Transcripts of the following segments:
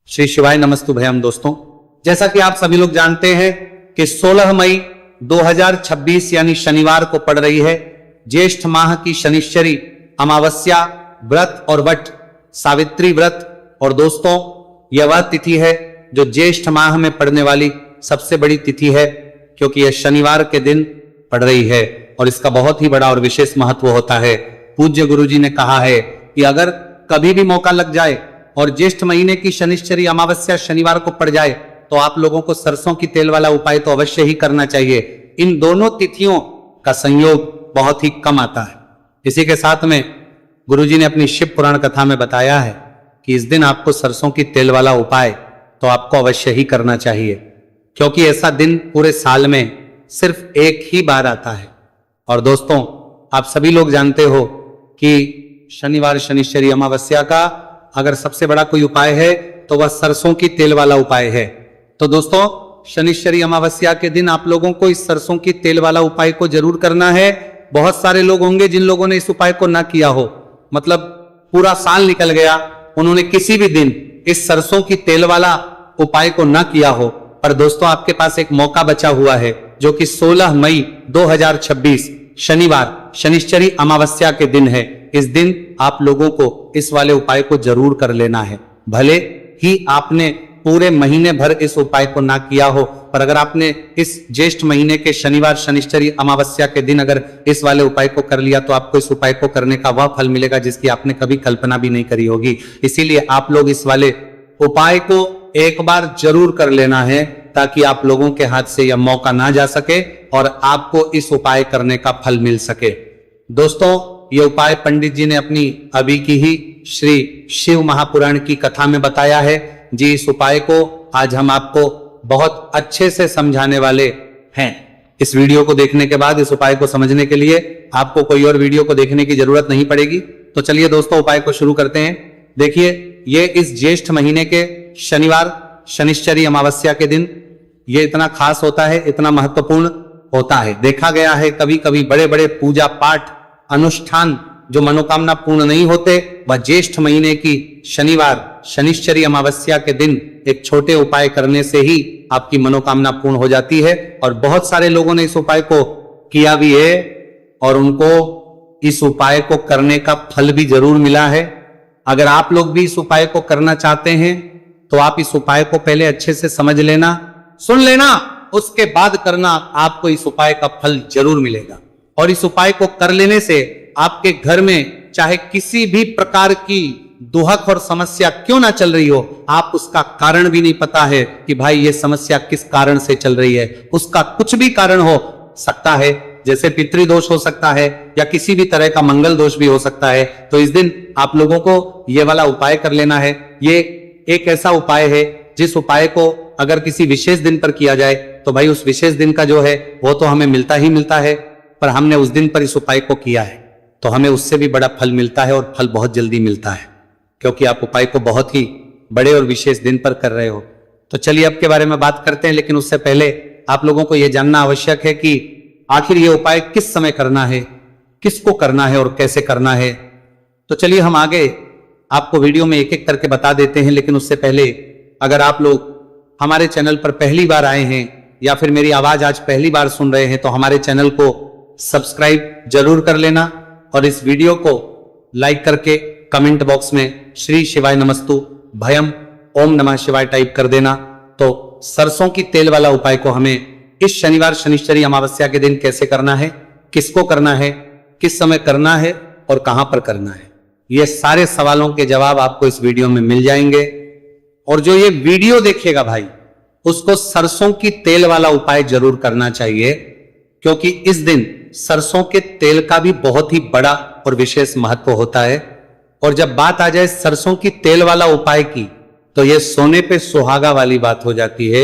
श्री शिवाय नमस्तु भयम। दोस्तों, जैसा कि आप सभी लोग जानते हैं कि 16 मई 2026 यानी शनिवार को पड़ रही है ज्येष्ठ माह की शनिश्चरी अमावस्या व्रत और वट सावित्री व्रत। और दोस्तों, यह वह तिथि है जो ज्येष्ठ माह में पड़ने वाली सबसे बड़ी तिथि है, क्योंकि यह शनिवार के दिन पड़ रही है और इसका बहुत ही बड़ा और विशेष महत्व होता है। पूज्य गुरुजी ने कहा है कि अगर कभी भी मौका लग जाए और ज्येष्ठ महीने की शनिश्चरी अमावस्या शनिवार को पड़ जाए तो आप लोगों को सरसों की तेल वाला उपाय तो अवश्य ही करना चाहिए। इन दोनों तिथियों का संयोग बहुत ही कम आता है। इसी के साथ में गुरुजी ने अपनी शिव पुराण कथा में बताया है कि इस दिन आपको सरसों की तेल वाला उपाय तो आपको अवश्य ही करना चाहिए, क्योंकि ऐसा दिन पूरे साल में सिर्फ एक ही बार आता है। और दोस्तों, आप सभी लोग जानते हो कि शनिवार शनिश्चरी अमावस्या का अगर सबसे बड़ा कोई उपाय है तो वह सरसों की तेल वाला उपाय है। तो दोस्तों, शनिश्चरी अमावस्या के दिन आप लोगों को इस सरसों की तेल वाला उपाय को जरूर करना है। बहुत सारे लोग होंगे जिन लोगों ने इस उपाय को ना किया हो, मतलब पूरा साल निकल गया, उन्होंने किसी भी दिन इस सरसों की तेल वाला उपाय को ना किया हो। पर दोस्तों, आपके पास एक मौका बचा हुआ है, जो कि 16 मई 2026 शनिवार शनिश्चरी अमावस्या के दिन है। इस दिन आप लोगों को इस वाले उपाय को जरूर कर लेना है। भले ही आपने पूरे महीने भर इस उपाय को ना किया हो, पर अगर आपने इस ज्येष्ठ महीने के शनिवार शनिश्चरी अमावस्या के दिन अगर इस वाले उपाय को कर लिया तो आपको इस उपाय को करने का वह फल मिलेगा जिसकी आपने कभी कल्पना भी नहीं करी होगी। इसीलिए आप लोग इस वाले उपाय को एक बार जरूर कर लेना है, ताकि आप लोगों के हाथ से यह मौका ना जा सके और आपको इस उपाय करने का फल मिल सके। दोस्तों, यह उपाय पंडित जी ने अपनी अभी की ही श्री शिव महापुराण की कथा में बताया है जी। इस उपाय को आज हम आपको बहुत अच्छे से समझाने वाले हैं। इस वीडियो को देखने के बाद इस उपाय को समझने के लिए आपको कोई और वीडियो को देखने की जरूरत नहीं पड़ेगी। तो चलिए दोस्तों, उपाय को शुरू करते हैं। देखिए, ये इस ज्येष्ठ महीने के शनिवार शनिश्चरी अमावस्या के दिन ये इतना खास होता है, इतना महत्वपूर्ण होता है। देखा गया है कभी कभी बड़े बड़े पूजा पाठ अनुष्ठान जो मनोकामना पूर्ण नहीं होते, वह ज्येष्ठ महीने की शनिवार शनिश्चरी अमावस्या के दिन एक छोटे उपाय करने से ही आपकी मनोकामना पूर्ण हो जाती है। और बहुत सारे लोगों ने इस उपाय को किया भी है और उनको इस उपाय को करने का फल भी जरूर मिला है। अगर आप लोग भी इस उपाय को करना चाहते हैं तो आप इस उपाय को पहले अच्छे से समझ लेना, सुन लेना, उसके बाद करना। आपको इस उपाय का फल जरूर मिलेगा। और इस उपाय को कर लेने से आपके घर में चाहे किसी भी प्रकार की दुहक और समस्या क्यों ना चल रही हो, आप उसका कारण भी नहीं पता है कि भाई ये समस्या किस कारण से चल रही है। उसका कुछ भी कारण हो सकता है, जैसे पितृदोष हो सकता है या किसी भी तरह का मंगल दोष भी हो सकता है। तो इस दिन आप लोगों को ये वाला उपाय कर लेना है। ये एक ऐसा उपाय है जिस उपाय को अगर किसी विशेष दिन पर किया जाए तो भाई उस विशेष दिन का जो है वो तो हमें मिलता ही मिलता है, पर हमने उस दिन पर इस उपाय को किया है तो हमें उससे भी बड़ा फल मिलता है, और फल बहुत जल्दी मिलता है, क्योंकि आप उपाय को बहुत ही बड़े और विशेष दिन पर कर रहे हो। तो चलिए अब के बारे में बात करते हैं, लेकिन उससे पहले आप लोगों को यह जानना आवश्यक है कि आखिर ये उपाय किस समय करना है, किसको करना है और कैसे करना है। तो चलिए हम आगे आपको वीडियो में एक एक करके बता देते हैं। लेकिन उससे पहले अगर आप लोग हमारे चैनल पर पहली बार आए हैं या फिर मेरी आवाज आज पहली बार सुन रहे हैं तो हमारे चैनल को सब्सक्राइब जरूर कर लेना और इस वीडियो को लाइक करके कमेंट बॉक्स में श्री शिवाय नमस्तु भयम ओम नमः शिवाय टाइप कर देना। तो सरसों की तेल वाला उपाय को हमें इस शनिवार शनिश्चरी अमावस्या के दिन कैसे करना है, किसको करना है, किस समय करना है और कहां पर करना है, ये सारे सवालों के जवाब आपको इस वीडियो में मिल जाएंगे। और जो ये वीडियो देखेगा भाई, उसको सरसों की तेल वाला उपाय जरूर करना चाहिए, क्योंकि इस दिन सरसों के तेल का भी बहुत ही बड़ा और विशेष महत्व होता है। और जब बात आ जाए सरसों की तेल वाला उपाय की, तो यह सोने पे सुहागा वाली बात हो जाती है।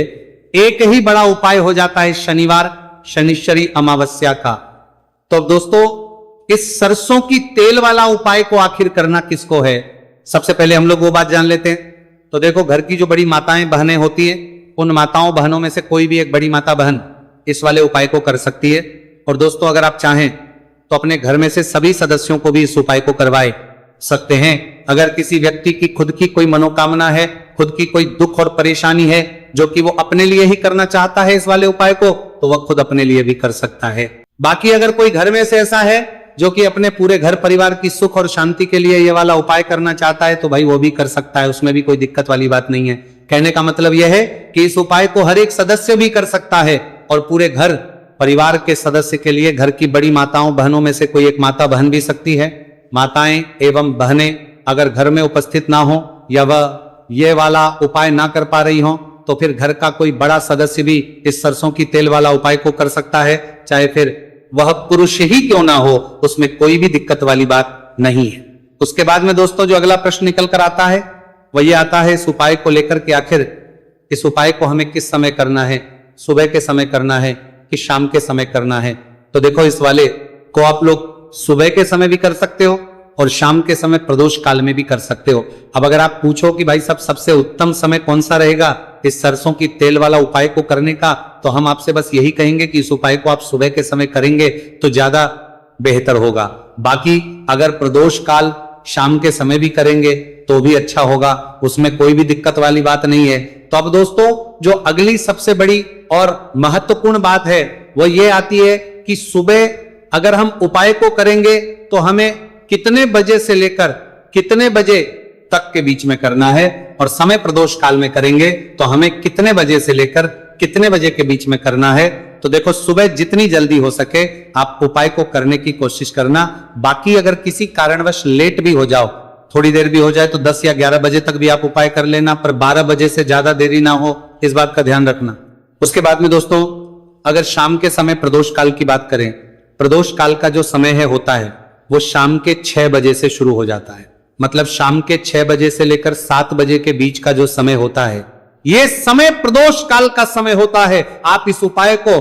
एक ही बड़ा उपाय हो जाता है शनिवार शनिश्चरी अमावस्या का। तो दोस्तों, इस सरसों की तेल वाला उपाय को आखिर करना किसको है, सबसे पहले हम लोग वो बात जान लेते हैं। तो देखो, घर की जो बड़ी माताएं बहनें होती हैं, उन माताओं बहनों में से कोई भी एक बड़ी माता बहन इस वाले उपाय को कर सकती है। और दोस्तों, अगर आप चाहें तो अपने घर में से सभी सदस्यों को भी इस उपाय को करवाए सकते हैं। अगर किसी व्यक्ति की खुद की कोई मनोकामना है, खुद की कोई दुख और परेशानी है जो कि वो अपने लिए ही करना चाहता है इस वाले उपाय को, तो वह खुद अपने लिए भी कर सकता है। बाकी अगर कोई घर में से ऐसा है जो कि अपने पूरे घर परिवार की सुख और शांति के लिए ये वाला उपाय करना चाहता है, तो भाई वो भी कर सकता है, उसमें भी कोई दिक्कत वाली बात नहीं है। कहने का मतलब यह है कि इस उपाय को हर एक सदस्य भी कर सकता है और पूरे घर परिवार के सदस्य के लिए घर की बड़ी माताओं बहनों में से कोई एक माता बहन भी सकती है। माताएं एवं बहनें अगर घर में उपस्थित ना हो या वह ये वाला उपाय ना कर पा रही हो, तो फिर घर का कोई बड़ा सदस्य भी इस सरसों की तेल वाला उपाय को कर सकता है, चाहे फिर वह पुरुष ही क्यों ना हो, उसमें कोई भी दिक्कत वाली बात नहीं है। उसके बाद में दोस्तों जो अगला प्रश्न निकल कर आता है वह ये आता है इस उपाय को लेकर के, आखिर इस उपाय को हमें किस समय करना है, सुबह के समय करना है कि शाम के समय करना है। तो देखो इस वाले को आप लोग सुबह के समय भी कर सकते हो और शाम के समय प्रदोष काल में भी कर सकते हो। अब अगर आप पूछो कि भाई साहब सबसे उत्तम समय कौन सा रहेगा इस सरसों की तेल वाला उपाय को करने का, तो हम आपसे बस यही कहेंगे कि इस उपाय को आप सुबह के समय करेंगे तो ज्यादा बेहतर होगा। बाकी अगर प्रदोष काल शाम के समय भी करेंगे तो भी अच्छा होगा, उसमें कोई भी दिक्कत वाली बात नहीं है। तो अब दोस्तों जो अगली सबसे बड़ी और महत्वपूर्ण बात है वो ये आती है कि सुबह अगर हम उपाय को करेंगे तो हमें कितने बजे से लेकर कितने बजे तक के बीच में करना है, और समय प्रदोष काल में करेंगे तो हमें कितने बजे से लेकर कितने बजे के बीच में करना है। तो देखो सुबह जितनी जल्दी हो सके आप उपाय को करने की कोशिश करना। बाकी अगर किसी कारणवश लेट भी हो जाओ, थोड़ी देर भी हो जाए, तो 10 या 11 बजे तक भी आप उपाय कर लेना, पर 12 बजे से ज्यादा देरी ना हो, इस बात का ध्यान रखना। उसके बाद में दोस्तों अगर शाम के समय प्रदोष काल की बात करें, प्रदोष काल का जो समय है होता है वो शाम के 6 बजे से शुरू हो जाता है। मतलब शाम के 6 बजे से लेकर 7 बजे के बीच का जो समय होता है ये समय प्रदोष काल का समय होता है। आप इस उपाय को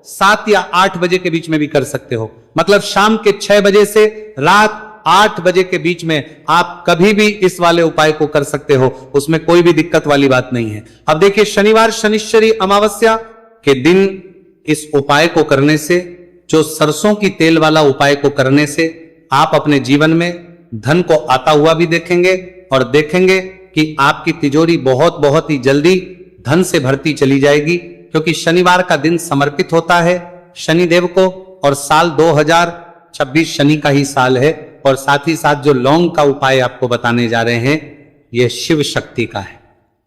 7 या 8 बजे के बीच में भी कर सकते हो। मतलब शाम के 6 बजे से रात 8 बजे के बीच में आप कभी भी इस वाले उपाय को कर सकते हो, उसमें कोई भी दिक्कत वाली बात नहीं है। अब देखिए शनिवार शनिश्चरी अमावस्या के दिन इस उपाय को करने से, जो सरसों की तेल वाला उपाय को करने से आप अपने जीवन में धन को आता हुआ भी देखेंगे और देखेंगे कि आपकी तिजोरी बहुत बहुत ही जल्दी धन से भरती चली जाएगी, क्योंकि शनिवार का दिन समर्पित होता है शनिदेव को और साल 2026 शनि का ही साल है। और साथ ही साथ जो लौंग का उपाय आपको बताने जा रहे हैं यह शिव शक्ति का है।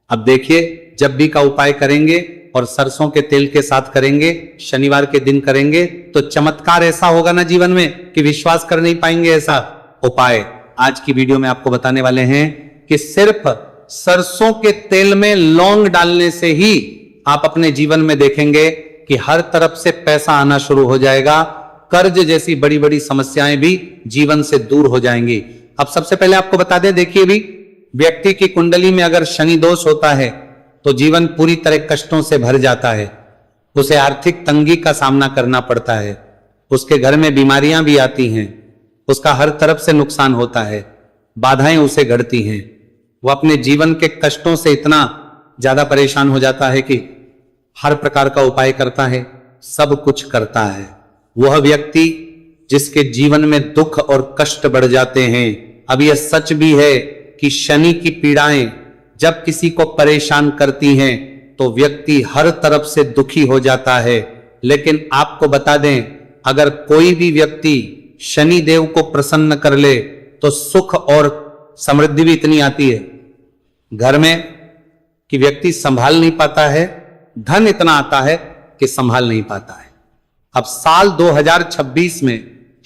अब देखिए जब भी का उपाय करेंगे और सरसों के तेल के साथ करेंगे, शनिवार के दिन करेंगे, तो चमत्कार ऐसा होगा ना जीवन में कि विश्वास कर नहीं पाएंगे। ऐसा उपाय आज की वीडियो में आपको बताने वाले हैं कि सिर्फ सरसों के तेल में लौंग डालने से ही आप अपने जीवन में देखेंगे कि हर तरफ से पैसा आना शुरू हो जाएगा, कर्ज जैसी बड़ी बड़ी समस्याएं भी जीवन से दूर हो जाएंगी। अब सबसे पहले आपको बता दें, देखिए भी व्यक्ति की कुंडली में अगर शनि दोष होता है तो जीवन पूरी तरह कष्टों से भर जाता है, उसे आर्थिक तंगी का सामना करना पड़ता है, उसके घर में बीमारियां भी आती हैं, उसका हर तरफ से नुकसान होता है, बाधाएं उसे घड़ती हैं, वो अपने जीवन के कष्टों से इतना ज्यादा परेशान हो जाता है कि हर प्रकार का उपाय करता है, सब कुछ करता है। वह व्यक्ति जिसके जीवन में दुख और कष्ट बढ़ जाते हैं, अब यह सच भी है कि शनि की पीड़ाएं जब किसी को परेशान करती हैं तो व्यक्ति हर तरफ से दुखी हो जाता है। लेकिन आपको बता दें, अगर कोई भी व्यक्ति शनि देव को प्रसन्न कर ले तो सुख और समृद्धि भी इतनी आती है घर में कि व्यक्ति संभाल नहीं पाता है, धन इतना आता है कि संभाल नहीं पाता है। अब साल 2026 में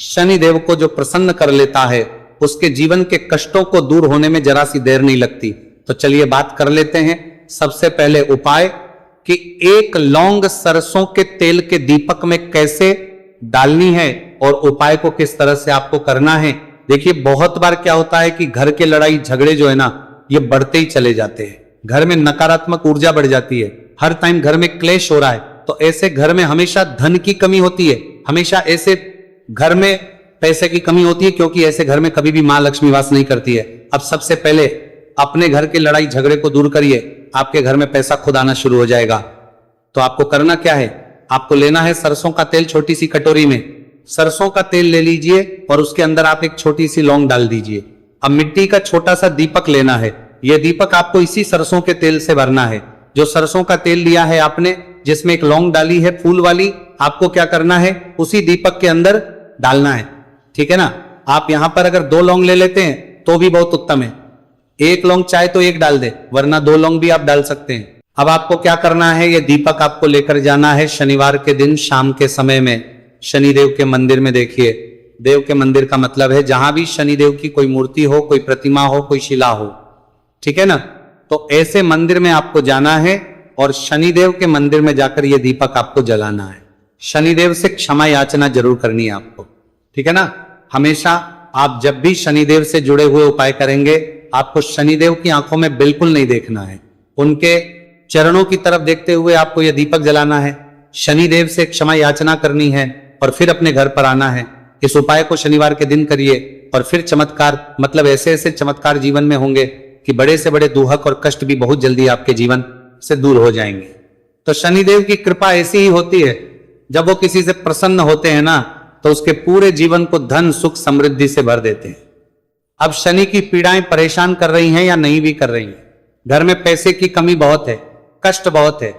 शनि देव को जो प्रसन्न कर लेता है उसके जीवन के कष्टों को दूर होने में जरा सी देर नहीं लगती। तो चलिए बात कर लेते हैं। सबसे पहले उपाय कि एक लौंग सरसों के तेल के दीपक में कैसे डालनी है और उपाय को किस तरह से आपको करना है। देखिए बहुत बार क्या होता है कि घर के लड़ाई झगड़े जो है ना ये बढ़ते ही चले जाते हैं, घर में नकारात्मक ऊर्जा बढ़ जाती है, हर टाइम घर में क्लेश हो रहा है, तो ऐसे घर में हमेशा धन की कमी होती है, हमेशा ऐसे घर में पैसे की कमी होती है, क्योंकि ऐसे घर में कभी भी मां लक्ष्मी वास नहीं करती है। अब सबसे पहले अपने घर के लड़ाई झगड़े को दूर करिए, आपके घर में पैसा खुद आना शुरू हो जाएगा। तो आपको करना क्या है, आपको लेना है सरसों का तेल, छोटी सी कटोरी में सरसों का तेल ले लीजिए और उसके अंदर आप एक छोटी सी लौंग डाल दीजिए। अब मिट्टी का छोटा सा दीपक लेना है, यह दीपक आपको इसी सरसों के तेल से भरना है। जो सरसों का तेल लिया है आपने, जिसमें एक लौंग डाली है फूल वाली, आपको क्या करना है, उसी दीपक के अंदर डालना है। ठीक है ना। आप यहां पर अगर 2 लौंग ले लेते हैं तो भी बहुत उत्तम है। 1 लौंग चाहे तो 1 डाल दे, वरना 2 लौंग भी आप डाल सकते हैं। अब आपको क्या करना है, यह दीपक आपको लेकर जाना है शनिवार के दिन शाम के समय में शनिदेव के मंदिर में। देखिए, देव के मंदिर का मतलब है जहां भी शनिदेव की कोई मूर्ति हो, कोई प्रतिमा हो, कोई शिला हो। ठीक है ना। तो ऐसे मंदिर में आपको जाना है और शनिदेव के मंदिर में जाकर यह दीपक आपको जलाना है। शनिदेव से क्षमा याचना जरूर करनी है आपको। ठीक है ना। हमेशा आप जब भी शनिदेव से जुड़े हुए उपाय करेंगे, आपको शनिदेव की आंखों में बिल्कुल नहीं देखना है, उनके चरणों की तरफ देखते हुए आपको यह दीपक जलाना है, शनिदेव से क्षमा याचना करनी है और फिर अपने घर पर आना है। इस उपाय को शनिवार के दिन करिए और फिर चमत्कार, मतलब ऐसे ऐसे चमत्कार जीवन में होंगे कि बड़े से बड़े दुहक और कष्ट भी बहुत जल्दी आपके जीवन से दूर हो जाएंगे। तो शनिदेव की कृपा ऐसी ही होती है, जब वो किसी से प्रसन्न होते हैं ना, तो उसके पूरे जीवन को धन सुख समृद्धि से भर देते हैं। अब शनि की पीड़ाएं परेशान कर रही हैं या नहीं भी कर रही हैं, घर में पैसे की कमी बहुत है, कष्ट बहुत है,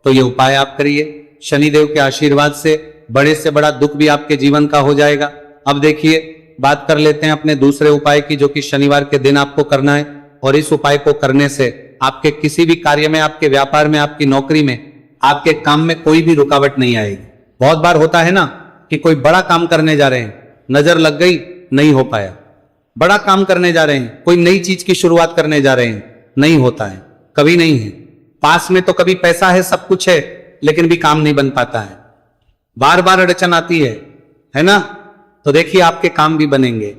तो ये उपाय आप करिए। शनिदेव के आशीर्वाद से बड़ा दुख भी आपके जीवन का हो जाएगा। अब देखिए, बात कर लेते हैं अपने दूसरे उपाय की, जो कि शनिवार के दिन आपको करना है। और इस उपाय को करने से आपके किसी भी कार्य में, आपके व्यापार में, आपकी नौकरी में, आपके काम में कोई भी रुकावट नहीं आएगी। बहुत बार होता है ना कि कोई बड़ा काम करने जा रहे हैं, नजर लग गई, नहीं हो पाया। बड़ा काम करने जा रहे हैं, कोई नई चीज की शुरुआत करने जा रहे हैं, नहीं होता है, कभी नहीं है। पास में तो कभी पैसा है, सब कुछ है, लेकिन भी काम नहीं बन पाता है, बार बार अड़चन आती है ना। तो देखिए, आपके काम भी बनेंगे,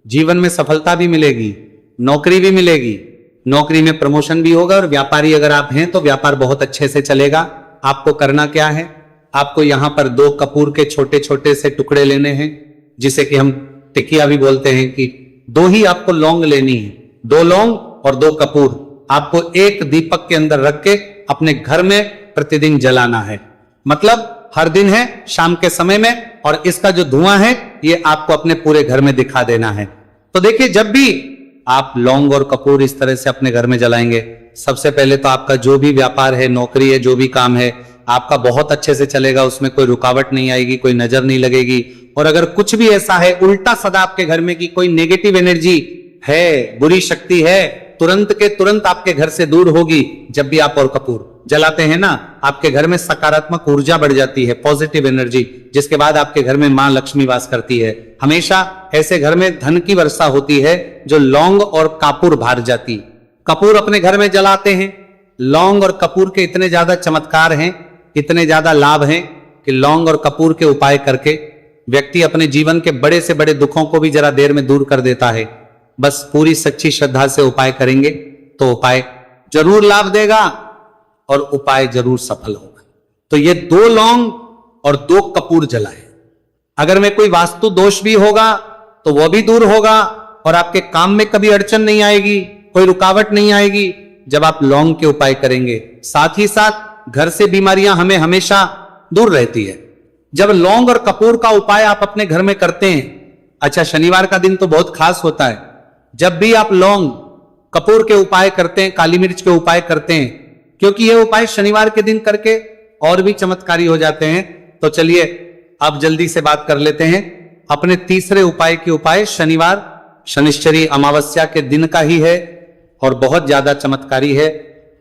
जीवन में सफलता भी मिलेगी, नौकरी भी मिलेगी, नौकरी में प्रमोशन भी होगा, और व्यापारी अगर आप हैं तो व्यापार बहुत अच्छे से चलेगा। आपको करना क्या है, आपको यहां पर 2 कपूर के छोटे छोटे से टुकड़े लेने हैं, जिसे कि हम टिकिया भी बोलते हैं, कि 2 ही आपको लौंग लेनी है, 2 लौंग और 2 कपूर आपको एक दीपक के अंदर रख के अपने घर में प्रतिदिन जलाना है। मतलब हर दिन है शाम के समय में, और इसका जो धुआं है ये आपको अपने पूरे घर में दिखा देना है। तो देखिए, जब भी आप लौंग और कपूर इस तरह से अपने घर में जलाएंगे, सबसे पहले तो आपका जो भी व्यापार है, नौकरी है, जो भी काम है, आपका बहुत अच्छे से चलेगा, उसमें कोई रुकावट नहीं आएगी, कोई नजर नहीं लगेगी। और अगर कुछ भी ऐसा है उल्टा सदा आपके घर में कि कोई नेगेटिव एनर्जी है, बुरी शक्ति है, तुरंत के तुरंत आपके घर से दूर होगी। जब भी आप और कपूर जलाते हैं ना, आपके घर में सकारात्मक ऊर्जा बढ़ जाती है, पॉजिटिव एनर्जी, जिसके बाद आपके घर में मां लक्ष्मी वास करती है। हमेशा ऐसे घर में धन की वर्षा होती है जो लौंग और कपूर भार जाती। कपूर अपने घर में जलाते हैं, लौंग और कपूर के इतने ज्यादा चमत्कार हैं, इतने ज्यादा लाभ हैं कि लौंग और कपूर के उपाय करके व्यक्ति अपने जीवन के बड़े से बड़े दुखों को भी जरा देर में दूर कर देता है। बस पूरी सच्ची श्रद्धा से उपाय करेंगे तो उपाय जरूर लाभ देगा और उपाय जरूर सफल होगा। तो ये 2 लौंग और 2 कपूर जलाए। अगर में कोई वास्तु दोष भी होगा तो वह भी दूर होगा, और आपके काम में कभी अड़चन नहीं आएगी, कोई रुकावट नहीं आएगी जब आप लौंग के उपाय करेंगे। साथ ही साथ घर से बीमारियां हमें हमेशा दूर रहती है जब लौंग और कपूर का उपाय आप अपने घर में करते हैं। अच्छा, शनिवार का दिन तो बहुत खास होता है। जब भी आप लौंग कपूर के उपाय करते हैं, काली मिर्च के उपाय करते हैं, क्योंकि ये उपाय शनिवार के दिन करके और भी चमत्कारी हो जाते हैं। तो चलिए अब जल्दी से बात कर लेते हैं अपने तीसरे उपाय के उपाय। शनिवार शनिश्चरी अमावस्या के दिन का ही है और बहुत ज्यादा चमत्कारी है,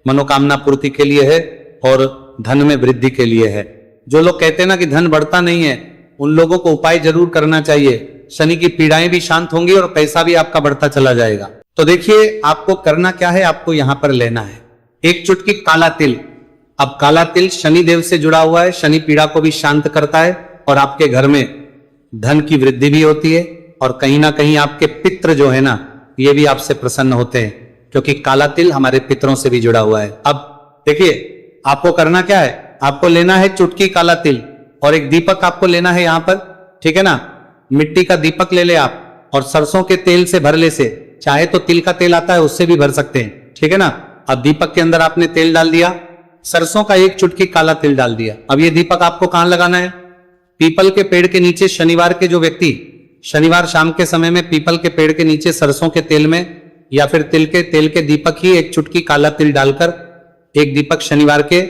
मनोकामना पूर्ति के लिए है और धन में वृद्धि के लिए है। जो लोग कहते हैं ना कि धन बढ़ता नहीं है, उन लोगों को उपाय जरूर करना चाहिए। शनि की पीड़ाएं भी शांत होंगी और पैसा भी आपका बढ़ता चला जाएगा। तो देखिए, आपको करना क्या है, आपको यहां पर लेना है 1 चुटकी काला तिल। अब काला तिल शनि देव से जुड़ा हुआ है, शनि पीड़ा को भी शांत करता है और आपके घर में धन की वृद्धि भी होती है, और कहीं ना कहीं आपके पितृ जो है ना, ये भी आपसे प्रसन्न होते हैं, क्योंकि काला तिल हमारे पितरों से भी जुड़ा हुआ है। अब देखिए, आपको करना क्या है, आपको लेना है चुटकी काला तिल और एक दीपक आपको लेना है यहां पर, ठीक है ना। मिट्टी का दीपक ले ले आप, और सरसों के तेल से भर ले से, चाहे तो तिल का तेल आता है उससे भी भर सकते हैं, ठीक है ना। अब दीपक के अंदर आपने तेल डाल दिया, सरसों का 1 चुटकी काला तिल डाल दिया। अब ये दीपक आपको कहां लगाना है, पीपल के पेड़ के नीचे। शनिवार के जो व्यक्ति शनिवार शाम के समय में पीपल के पेड़ के नीचे सरसों के तेल में या फिर तेल के दीपक ही एक चुटकी काला तिल डालकर एक दीपक शनिवार के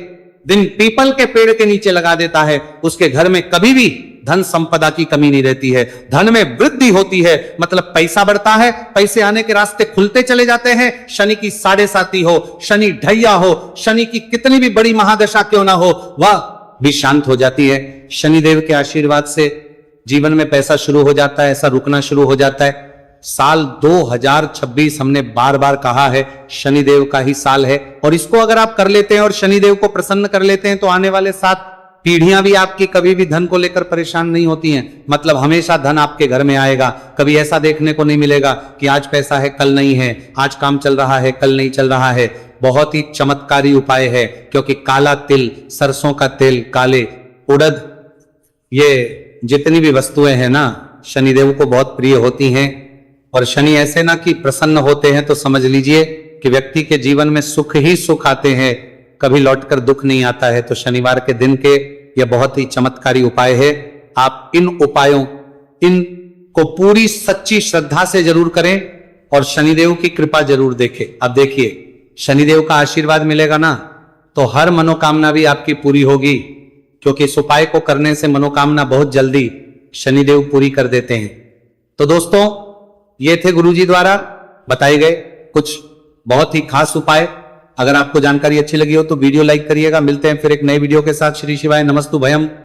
दिन पीपल के पेड़ के नीचे लगा देता है, उसके घर में कभी भी धन संपदा की कमी नहीं रहती है, धन में वृद्धि होती है। मतलब पैसा बढ़ता है, पैसे आने के रास्ते खुलते चले जाते हैं। शनि की 7.5 हो, शनि ढैया हो, शनि की कितनी भी बड़ी महादशा क्यों ना हो, वह भी शांत हो जाती है। शनिदेव के आशीर्वाद से जीवन में पैसा शुरू हो जाता है, ऐसा रुकना शुरू हो जाता है। साल 2026 हमने बार बार कहा है शनिदेव का ही साल है, और इसको अगर आप कर लेते हैं और शनिदेव को प्रसन्न कर लेते हैं तो आने वाले 7 पीढ़ियां भी आपकी कभी भी धन को लेकर परेशान नहीं होती हैं। मतलब हमेशा धन आपके घर में आएगा। कभी ऐसा देखने को नहीं मिलेगा कि आज पैसा है कल नहीं है, आज काम चल रहा है कल नहीं चल रहा है। बहुत ही चमत्कारी उपाय है, क्योंकि काला तिल, सरसों का तेल, काले उड़द, ये जितनी भी वस्तुएं हैं ना शनिदेव को बहुत प्रिय होती हैं। और शनि ऐसे ना कि प्रसन्न होते हैं तो समझ लीजिए कि व्यक्ति के जीवन में सुख ही सुख आते हैं, कभी लौटकर दुख नहीं आता है। तो शनिवार के दिन के यह बहुत ही चमत्कारी उपाय है। आप इन उपायों इनको पूरी सच्ची श्रद्धा से जरूर करें और शनिदेव की कृपा जरूर देखें। अब देखिए शनिदेव का आशीर्वाद मिलेगा ना तो हर मनोकामना भी आपकी पूरी होगी, क्योंकि इस उपाय को करने से मनोकामना बहुत जल्दी शनिदेव पूरी कर देते हैं। तो दोस्तों ये थे गुरुजी द्वारा बताए गए कुछ बहुत ही खास उपाय। अगर आपको जानकारी अच्छी लगी हो तो वीडियो लाइक करिएगा। मिलते हैं फिर एक नए वीडियो के साथ। श्री शिवाय नमस्तु भयम।